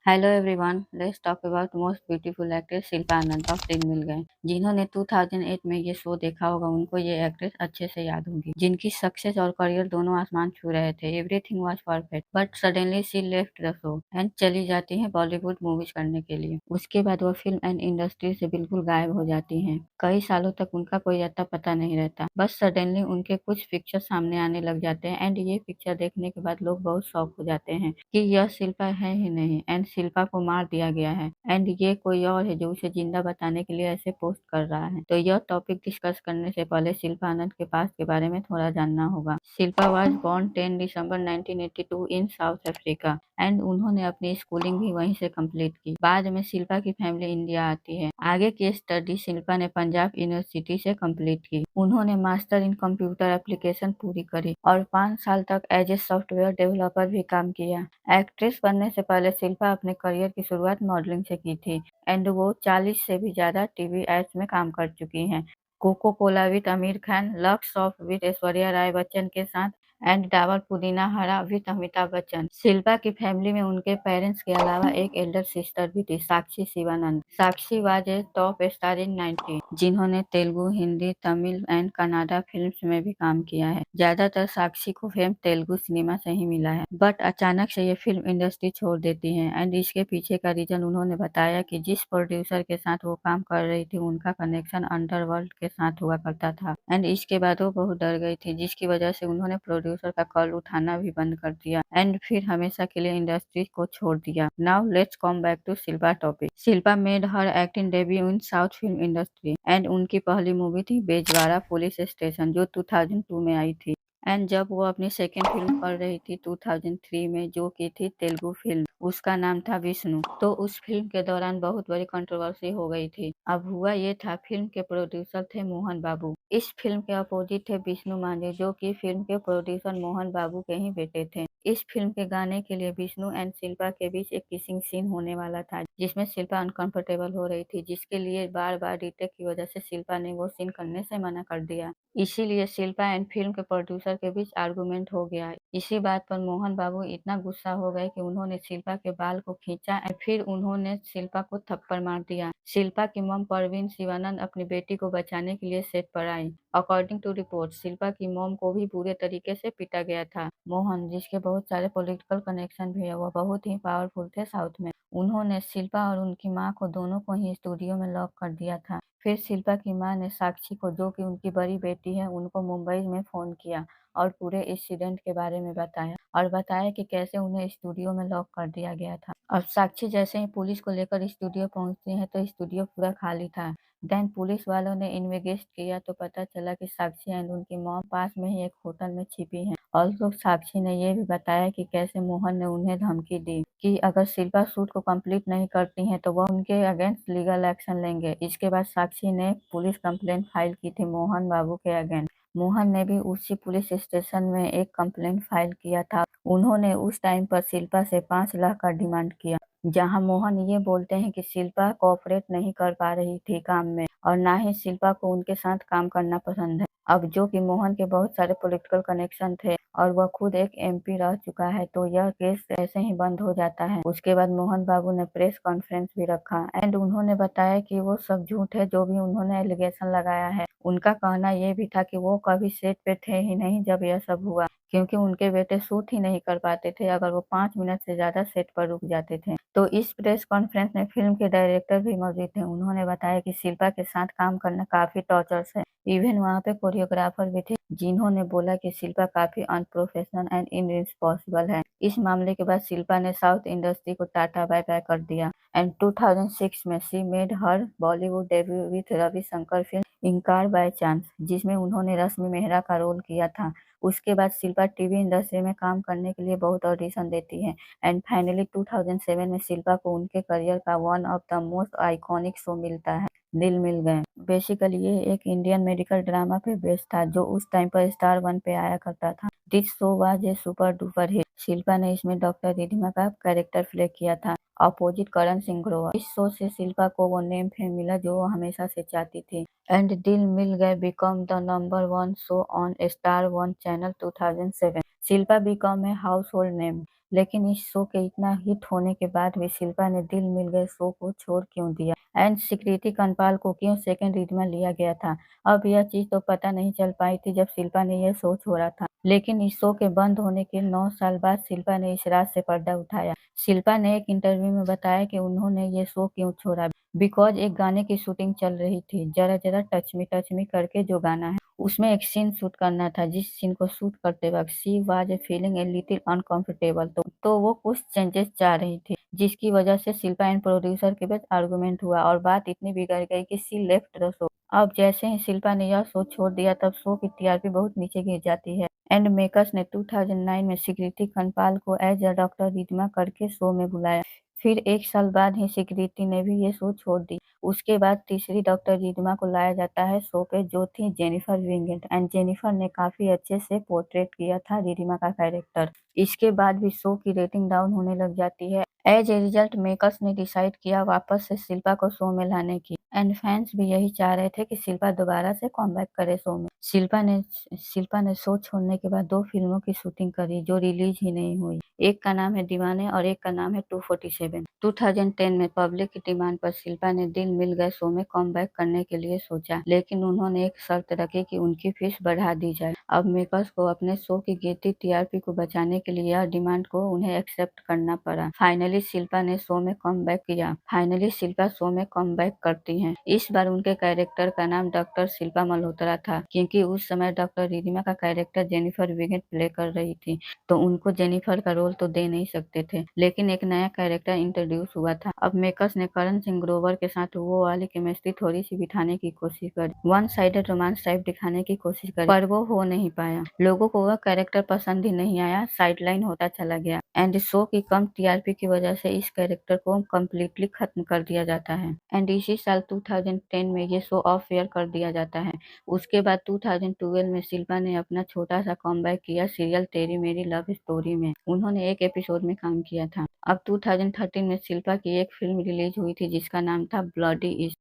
Hello everyone, let's talk about most beautiful actress Shilpa Anand of दिल मिल गए। जिन्होंने 2008 में ये शो देखा होगा उनको ये एक्ट्रेस अच्छे से याद होगी, जिनकी सक्सेस और करियर दोनों आसमान छू रहे थे। Everything was perfect but suddenly she left the show and चली जाती हैं बॉलीवुड मूवीज करने के लिए। उसके बाद वो फिल्म एंड इंडस्ट्री से बिल्कुल गायब हो जाती हैं। कई सालों तक उनका कोई अता पता नहीं रहता। बस सडनली उनके कुछ पिक्चर सामने आने लग जाते हैं एंड ये पिक्चर देखने के बाद लोग बहुत शॉक हो जाते हैं कि यह शिल्पा है ही नहीं एंड शिल्पा को मार दिया गया है एंड ये कोई और है जो उसे जिंदा बताने के लिए ऐसे पोस्ट कर रहा है। तो यह टॉपिक डिस्कस करने से पहले शिल्पा आनंद के पास के बारे में थोड़ा जानना होगा। Shilpa was born 10 December 1982 in South Africa and उन्होंने अपनी स्कूलिंग भी वहीं से कंप्लीट की। बाद में शिल्पा की फैमिली इंडिया आती है। आगे की स्टडी शिल्पा ने पंजाब यूनिवर्सिटी से कंप्लीट की। उन्होंने मास्टर इन कंप्यूटर एप्लीकेशन पूरी करी और 5 साल तक एज ए सॉफ्टवेयर डेवलपर भी काम किया। एक्ट्रेस बनने से पहले शिल्पा अपने करियर की शुरुआत मॉडलिंग से की थी एंड वो 40 से भी ज्यादा टीवी एड्स में काम कर चुकी हैं। Coca Cola with Aamir Khan, Lux of with Aishwarya Rai Bachchan के साथ एंड डाबर पुदीना हरा विद अमिताभ बच्चन। शिल्पा की फैमिली में उनके पेरेंट्स के अलावा एक एल्डर सिस्टर भी थी, Sakshi Shivanand. Sakshi was a top star in 90 जिन्होंने तेलुगु, हिंदी, तमिल एंड कन्नड़ा फिल्म्स में भी काम किया है। ज्यादातर साक्षी को फेम तेलुगु सिनेमा से ही मिला है बट अचानक से ये फिल्म इंडस्ट्री छोड़ देती हैं एंड इसके पीछे का रीजन उन्होंने बताया कि जिस प्रोड्यूसर के साथ वो काम कर रही थी उनका कनेक्शन अंडरवर्ल्ड के साथ हुआ करता था एंड इसके बाद वो बहुत डर गई थी, जिसकी वजह से उन्होंने प्रोड्यूसर का कॉल उठाना भी बंद कर दिया एंड फिर हमेशा के लिए इंडस्ट्री को छोड़ दिया। Now let's come back to Shilpa topic. Shilpa made her acting debut in south film industry and उनकी पहली मूवी थी बेजवाड़ा पुलिस स्टेशन जो 2002 में आई थी एंड जब वो अपनी सेकेंड फिल्म कर रही थी 2003 में, जो की थी तेलुगु फिल्म, उसका नाम था विष्णु। तो उस फिल्म के दौरान बहुत बड़ी कंट्रोवर्सी हो गई थी। अब हुआ ये था, फिल्म के प्रोड्यूसर थे मोहन बाबू। इस फिल्म के अपोजिट थे विष्णु मांझी, जो कि फिल्म के प्रोड्यूसर मोहन बाबू के ही बेटे थे। इस फिल्म के गाने के लिए विष्णु एंड शिल्पा के बीच एक किसिंग सीन होने वाला था, जिसमें शिल्पा अनकंफर्टेबल हो रही थी, जिसके लिए बार बार रीटेक की वजह से शिल्पा ने वो सीन करने से मना कर दिया। इसीलिए शिल्पा एंड फिल्म के प्रोड्यूसर के बीच आर्गुमेंट हो गया। इसी बात पर मोहन बाबू इतना गुस्सा हो गए कि उन्होंने शिल्पा के बाल को खींचा और फिर उन्होंने शिल्पा को थप्पड़ मार दिया। शिल्पा की मॉम परवीन शिवानंद अपनी बेटी को बचाने के लिए सेट पर आई। अकॉर्डिंग टू रिपोर्ट, शिल्पा की मॉम को भी बुरे तरीके से पीटा गया था। मोहन, जिसके बहुत सारे पॉलिटिकल कनेक्शन भी है, वो बहुत ही पावरफुल थे साउथ में। उन्होंने शिल्पा और उनकी माँ को दोनों को ही स्टूडियो में लॉक कर दिया था। फिर शिल्पा की मां ने साक्षी को, जो कि उनकी बड़ी बेटी है, उनको मुंबई में फोन किया और पूरे इंसिडेंट के बारे में बताया और बताया कि कैसे उन्हें स्टूडियो में लॉक कर दिया गया था। अब साक्षी जैसे ही पुलिस को लेकर स्टूडियो पहुंचती है तो स्टूडियो पूरा खाली था। देन पुलिस वालों ने इन्वेस्टिगेट किया तो पता चला कि साक्षी एंड उनकी मॉम पास में ही एक होटल में छिपी हैं। ऑल्सो साक्षी ने यह भी बताया कि कैसे मोहन ने उन्हें धमकी दी कि अगर शिल्पा शूट को कंप्लीट नहीं करती हैं तो वह उनके अगेंस्ट लीगल एक्शन लेंगे। इसके बाद साक्षी ने पुलिस कंप्लेंट फाइल की थी मोहन बाबू के अगेंस्ट। मोहन ने भी उसी पुलिस स्टेशन में एक कंप्लेंट फाइल किया था। उन्होंने उस टाइम पर शिल्पा से 5 लाख का डिमांड किया, जहां मोहन ये बोलते हैं कि शिल्पा कोऑपरेट नहीं कर पा रही थी काम में और ना ही शिल्पा को उनके साथ काम करना पसंद है। अब जो कि मोहन के बहुत सारे पॉलिटिकल कनेक्शन थे और वह खुद एक एमपी रह चुका है, तो यह केस ऐसे ही बंद हो जाता है। उसके बाद मोहन बाबू ने प्रेस कॉन्फ्रेंस भी रखा एंड उन्होंने बताया कि वो सब झूठ है, जो भी उन्होंने एलिगेशन लगाया है। उनका कहना यह भी था कि वो कभी सेट पे थे ही नहीं जब यह सब हुआ, क्योंकि उनके बेटे शूट ही नहीं कर पाते थे अगर वो 5 मिनट से ज्यादा सेट पर रुक जाते थे। तो इस प्रेस कॉन्फ्रेंस में फिल्म के डायरेक्टर भी मौजूद थे। उन्होंने बताया कि शिल्पा के साथ काम करना काफी टॉर्चर्स है। इवन वहाँ पे कोरियोग्राफर भी थे, जिन्होंने बोला कि शिल्पा काफी अनप्रोफेशनल एंड इनरिस्पॉन्सिबल है। इस मामले के बाद शिल्पा ने साउथ इंडस्ट्री को टाटा बाय बाय कर दिया एंड 2006 में she made her Bollywood debut with Ravi Shankar film Inkaar by chance, जिसमें उन्होंने रश्मि मेहरा का रोल किया था। उसके बाद शिल्पा टीवी इंडस्ट्री में काम करने के लिए बहुत ऑडिशन देती है एंड फाइनली 2007 में शिल्पा को उनके करियर का one of the most iconic show मिलता है, दिल मिल गए। बेसिकली ये एक इंडियन मेडिकल ड्रामा पे बेस्ड था, जो उस टाइम पर स्टार वन पे आया करता था। This show was a super duper hit. Shilpa ने इसमें डॉक्टर रिधिमा का कैरेक्टर प्ले किया था, अपोजिट करण सिंह ग्रोवर। इस शो से शिल्पा को वो नेम फेम मिला जो वो हमेशा से चाहती थी एंड दिल मिल गए become the number 1 show on star one channel 2007। Shilpa become a house hold name. लेकिन इस शो के इतना हिट होने के बाद भी शिल्पा ने दिल मिल गए शो को छोड़ क्यों दिया एंड कृति कनपाल को क्यों सेकंड लीड में लिया गया था। अब यह चीज तो पता नहीं चल पाई थी जब शिल्पा ने यह शो छोड़ा था, लेकिन इस शो के बंद होने के 9 साल बाद शिल्पा ने इस राज से पर्दा उठाया। शिल्पा ने एक इंटरव्यू में बताया कि उन्होंने ये शो क्यों छोड़ा, बिकॉज एक गाने की शूटिंग चल रही थी, जरा जरा टच मी करके जो गाना है उसमें एक सीन शूट करना था, जिस सीन को शूट करते वक्त she was feeling a little uncomfortable, तो वो कुछ चेंजेस चाह रही थी, जिसकी वजह से शिल्पा एंड प्रोड्यूसर के बीच आर्गुमेंट हुआ और बात इतनी बिगड़ गई कि शी लेफ्ट द शो। अब जैसे ही शिल्पा ने यह शो छोड़ दिया तब शो की टीआरपी बहुत नीचे गिर जाती है एंड मेकर्स ने 2009 में स्वीकृति खनपाल को एज अ डॉक्टर रिदमा करके शो में बुलाया। फिर 1 साल बाद ही स्वीकृति ने भी ये शो छोड़ दी। उसके बाद तीसरी डॉक्टर रिदमा को लाया जाता है शो पे, जो थी जेनिफर विंगेट एंड जेनिफर ने काफी अच्छे से पोर्ट्रेट किया था रिदमा का कैरेक्टर। इसके बाद भी शो की रेटिंग डाउन होने लग जाती है। एज ए रिजल्ट मेकर्स ने डिसाइड किया वापस से शिल्पा को शो में लाने की एंड फैंस भी यही चाह रहे थे कि शिल्पा दोबारा से कमबैक करे शो में। शिल्पा ने शो छोड़ने के बाद 2 फिल्मों की शूटिंग करी जो रिलीज ही नहीं हुई। एक का नाम है दीवाने और एक का नाम है 247। 2010 में पब्लिक की डिमांड पर शिल्पा ने दिल मिल गए शो में कमबैक करने के लिए सोचा, लेकिन उन्होंने एक शर्त रखी कि उनकी फीस बढ़ा दी जाए। अब मेकर्स को अपने शो की गिरती टीआरपी को बचाने के लिए यह डिमांड को उन्हें एक्सेप्ट करना पड़ा। फाइनली शिल्पा ने शो में कमबैक किया। फाइनली शिल्पा शो में कमबैक करती हैं। इस बार उनके कैरेक्टर का नाम डॉक्टर शिल्पा मल्होत्रा था, क्योंकि उस समय डॉक्टर रिधिमा का कैरेक्टर जेनिफर विगेट प्ले कर रही थी, तो उनको जेनिफर का रोल तो दे नहीं सकते थे, लेकिन एक नया कैरेक्टर इंट्रोड्यूस हुआ था। अब मेकर्स ने करण सिंह ग्रोवर के साथ वो वाली केमिस्ट्री थोड़ी सी बिठाने की कोशिश करी, वन साइडेड रोमांस टाइप दिखाने की कोशिश करी, पर वो हो नहीं पाया। लोगों को वह कैरेक्टर पसंद ही नहीं आया, साइडलाइन होता चला गया एंड शो की कम टीआरपी की वजह से इस कैरेक्टर को कम्प्लीटली खत्म कर दिया जाता है एंड इसी साल 2010 में ये शो ऑफ एयर कर दिया जाता है। उसके बाद 2012 में शिल्पा ने अपना छोटा सा कमबैक किया सीरियल तेरी मेरी लव स्टोरी में। उन्होंने एक एपिसोड में काम किया था। अब 2013 में शिल्पा की एक फिल्म रिलीज हुई थी जिसका नाम था ब्लडी इश्क,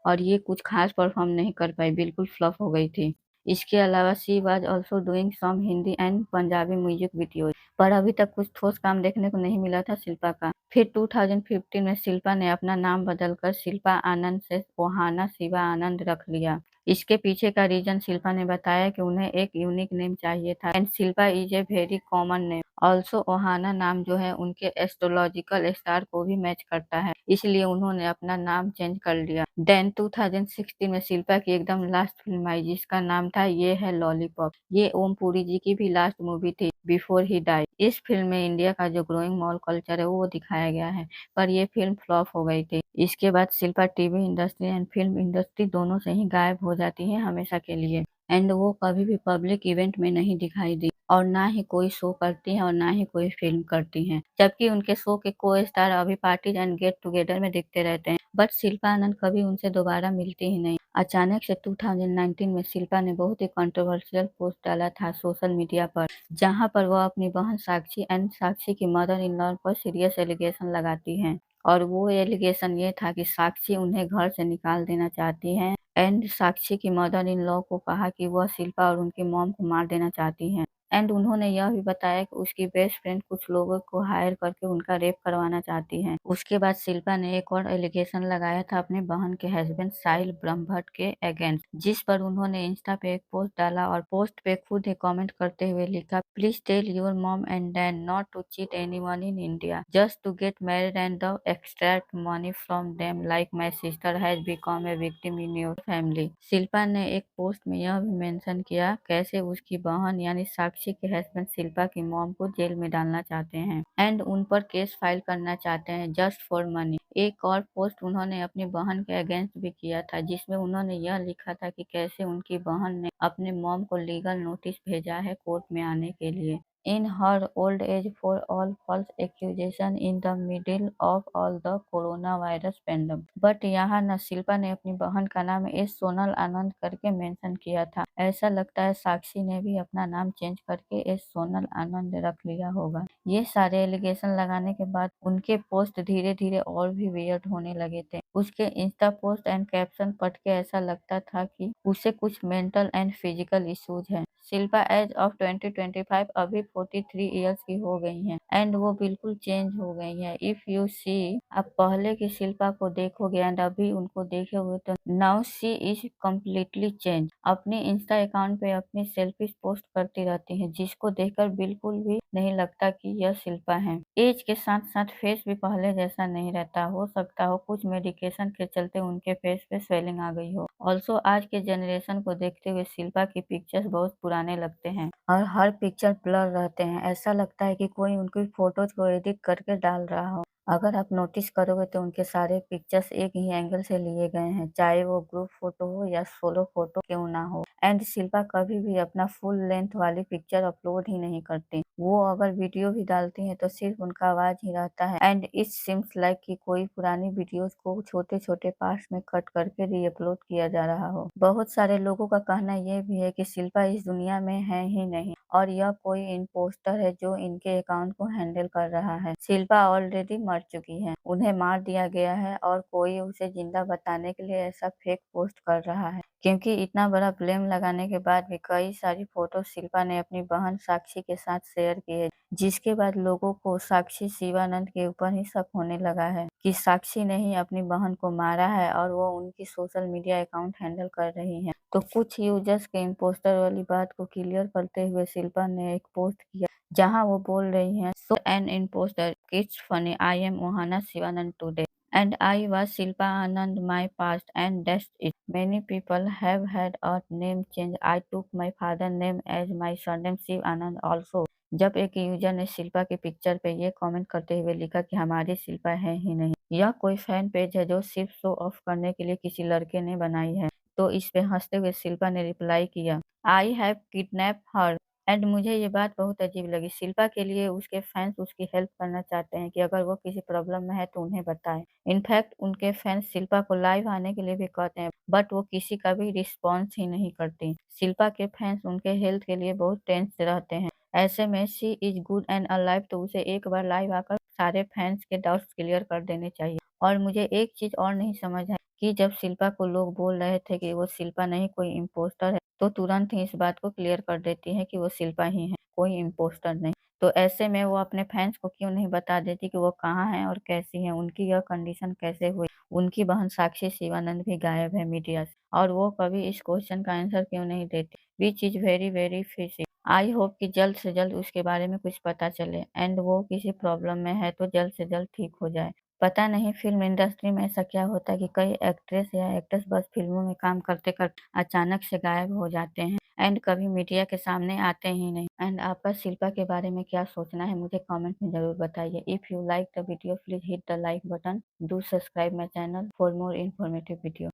और ये कुछ खास परफॉर्म नहीं कर पाई, बिल्कुल फ्लॉप हो गई थी। इसके अलावा she was also doing some Hindi and Punjabi music videos, पर अभी तक कुछ ठोस काम देखने को नहीं मिला था शिल्पा का। फिर 2015 में शिल्पा ने अपना नाम बदलकर शिल्पा आनंद से ओहाना शिवा आनंद रख लिया। इसके पीछे का रीजन शिल्पा ने बताया कि उन्हें एक यूनिक नेम चाहिए था and Shilpa is a very common name. Also ओहाना नाम जो है उनके एस्ट्रोलॉजिकल स्टार को भी मैच करता है, इसलिए उन्होंने अपना नाम चेंज कर लिया। देन 2016 में शिल्पा की एकदम लास्ट फिल्म आई जिसका नाम था ये है लॉलीपॉप। ये ओम पुरी जी की भी लास्ट मूवी थी बिफोर ही डाई। इस फिल्म में इंडिया का जो ग्रोइंग मॉल कल्चर है वो दिखाया गया है, पर ये फिल्म फ्लॉप हो गई थी। इसके बाद Shilpa TV industry and film industry दोनों से ही गायब हो जाती है हमेशा के लिए एंड वो कभी भी पब्लिक इवेंट में नहीं दिखाई दी और ना ही कोई शो करती हैं और ना ही कोई फिल्म करती हैं, जबकि उनके शो के को स्टार अभी पार्टीज एंड गेट टुगेदर में दिखते रहते हैं, बट शिल्पा आनंद कभी उनसे दोबारा मिलती ही नहीं। अचानक से 2019 में शिल्पा ने बहुत ही कंट्रोवर्शियल पोस्ट डाला था सोशल मीडिया पर, जहां पर वह अपनी बहन साक्षी एंड साक्षी की मदर इन लॉ पर सीरियस एलिगेशन लगाती हैं, और वो एलिगेशन ये था कि साक्षी उन्हें घर से निकाल देना चाहती हैं एंड साक्षी की मदर इन लॉ को कहा कि वह शिल्पा और उनकी मॉम को मार देना चाहती हैं एंड उन्होंने यह भी बताया कि उसकी बेस्ट फ्रेंड कुछ लोगों को हायर करके उनका रेप करवाना चाहती हैं। उसके बाद शिल्पा ने एक और एलिगेशन लगाया था अपनी बहन के हस्बैंड साहिल ब्रह्मभट्ट के अगेंस्ट, जिस पर उन्होंने इंस्टा पे एक पोस्ट डाला और पोस्ट पे खुद ही कमेंट करते हुए लिखा, please tell your mom and dad not to cheat anyone in India just to get married and the extract money from them like my sister has become a victim in your family. Shilpa ने एक post में यह भी mention किया कैसे उसकी बहन यानी साक्षी के हस्बैंड शिल्पा की मॉम को जेल में डालना चाहते हैं एंड उन पर केस फाइल करना चाहते हैं जस्ट फॉर मनी। एक और पोस्ट उन्होंने अपनी बहन के अगेंस्ट भी किया था जिसमें उन्होंने यह लिखा था कि कैसे उनकी बहन ने अपने मॉम को लीगल नोटिस भेजा है कोर्ट में आने के लिए in her old age for all false accusation in the middle of all the coronavirus pandemic। But यहाँ न शिल्पा ने अपनी बहन का नाम एस सोनल आनंद करके मेंशन किया था। ऐसा लगता है साक्षी ने भी अपना नाम चेंज करके एस सोनल आनंद रख लिया होगा। ये सारे एलिगेशन लगाने के बाद उनके पोस्ट धीरे धीरे और भी वियर्ड होने लगे थे। उसके इंस्टा पोस्ट एंड कैप्शन पढ़ के ऐसा लगता था कि उसे कुछ मेंटल एंड फिजिकल इश्यूज हैं। शिल्पा एज ऑफ 2025 अभी 43 इयर्स की हो गई हैं एंड वो बिल्कुल चेंज हो गई हैं। इफ यू सी, आप पहले की शिल्पा को देखोगे एंड अभी उनको देखोगे तो now she is completely change. अपने इंस्टा अकाउंट पे अपनी सेल्फीज पोस्ट करती रहती हैं जिसको देखकर बिल्कुल भी नहीं लगता कि यह शिल्पा है। एज के साथ साथ फेस भी पहले जैसा नहीं रहता। हो सकता हो कुछ मेडिकेशन के चलते उनके फेस पे स्वेलिंग आ गई हो। ऑल्सो आज के जनरेशन को देखते हुए शिल्पा की पिक्चर्स बहुत पुराने लगते हैं और हर पिक्चर ब्लर रहते हैं। ऐसा लगता है कि कोई उनकी फोटोज को एडिट करके डाल रहा हो। अगर आप नोटिस करोगे तो उनके सारे पिक्चर्स एक ही एंगल से लिए गए हैं, चाहे वो ग्रुप फोटो हो या सोलो फोटो क्यों ना हो। एंड शिल्पा कभी भी अपना फुल लेंथ वाली पिक्चर अपलोड ही नहीं करती। वो अगर वीडियो भी डालती हैं तो सिर्फ उनका आवाज ही रहता है एंड इट सिम्स लाइक कि कोई पुरानी वीडियोस को छोटे छोटे पार्ट्स में कट करके रीअपलोड किया जा रहा हो। बहुत सारे लोगों का कहना ये भी है कि शिल्पा इस दुनिया में है ही नहीं और यह कोई इम्पोस्टर है जो इनके अकाउंट को हैंडल कर रहा है। शिल्पा ऑलरेडी मर चुकी है, उन्हें मार दिया गया है और कोई उसे जिंदा बताने के लिए ऐसा फेक पोस्ट कर रहा है। क्योंकि इतना बड़ा ब्लेम लगाने के बाद भी कई सारी फोटो शिल्पा ने अपनी बहन साक्षी के साथ शेयर की है, जिसके बाद लोगों को साक्षी शिवानंद के ऊपर ही शक होने लगा है कि साक्षी ने ही अपनी बहन को मारा है और वो उनकी सोशल मीडिया अकाउंट हैंडल कर रही है। तो कुछ यूजर्स के इम्पोस्टर वाली बात को क्लियर करते हुए शिल्पा ने एक पोस्ट किया जहां वो बोल रही हैं, so an impostor, it's funny, I am Ohana Shivanand today and I was Shilpa Anand my past and that's it. Many people have had a name change. I took my father name as my surname Shiv Anand also। जब एक user ने शिल्पा की picture पे ये comment करते हुए लिखा कि हमारी शिल्पा है ही नहीं, यह कोई फैन पेज है जो सिर्फ शो ऑफ करने के लिए किसी लड़के ने बनाई है। तो इस पे हंसते हुए शिल्पा ने रिप्लाई किया, I have kidnap her. And मुझे ये बात बहुत अजीब लगी। शिल्पा के लिए उसके फैंस उसकी हेल्प करना चाहते हैं कि अगर वो किसी प्रॉब्लम में है तो उन्हें बताएं। इनफैक्ट उनके फैंस शिल्पा को लाइव आने के लिए भी कहते हैं बट वो किसी का भी रिस्पॉन्स ही नहीं करती। शिल्पा के फैंस उनके हेल्थ के लिए बहुत टेंस रहते हैं। ऐसे में she is good and alive तो उसे एक बार लाइव आकर सारे फैंस के डाउट्स क्लियर कर देने चाहिए। और मुझे एक चीज और नहीं समझ है कि जब शिल्पा को लोग बोल रहे थे कि वो शिल्पा नहीं कोई इम्पोस्टर है तो तुरंत ही इस बात को क्लियर कर देती है कि वो शिल्पा ही है, कोई इम्पोस्टर नहीं। तो ऐसे में वो अपने फैंस को क्यों नहीं बता देती कि वो कहाँ हैं और कैसी हैं, उनकी यह कंडीशन कैसे हुई। उनकी बहन साक्षी शिवानंद भी गायब है मीडिया से और वो कभी इस क्वेश्चन का आंसर क्यों नहीं देती। Which is very very fishy. I hope कि जल्द से जल्द उसके बारे में कुछ पता चले एंड वो किसी प्रॉब्लम में है तो जल्द से जल्द ठीक हो जाए। पता नहीं फिल्म इंडस्ट्री में ऐसा क्या होता है कि कई एक्ट्रेस या एक्टर्स बस फिल्मों में काम करते करते अचानक से गायब हो जाते हैं एंड कभी मीडिया के सामने आते ही नहीं। एंड आपका शिल्पा के बारे में क्या सोचना है मुझे कमेंट में जरूर बताइए। If you like the video please hit the like button, do subscribe my channel for more informative video.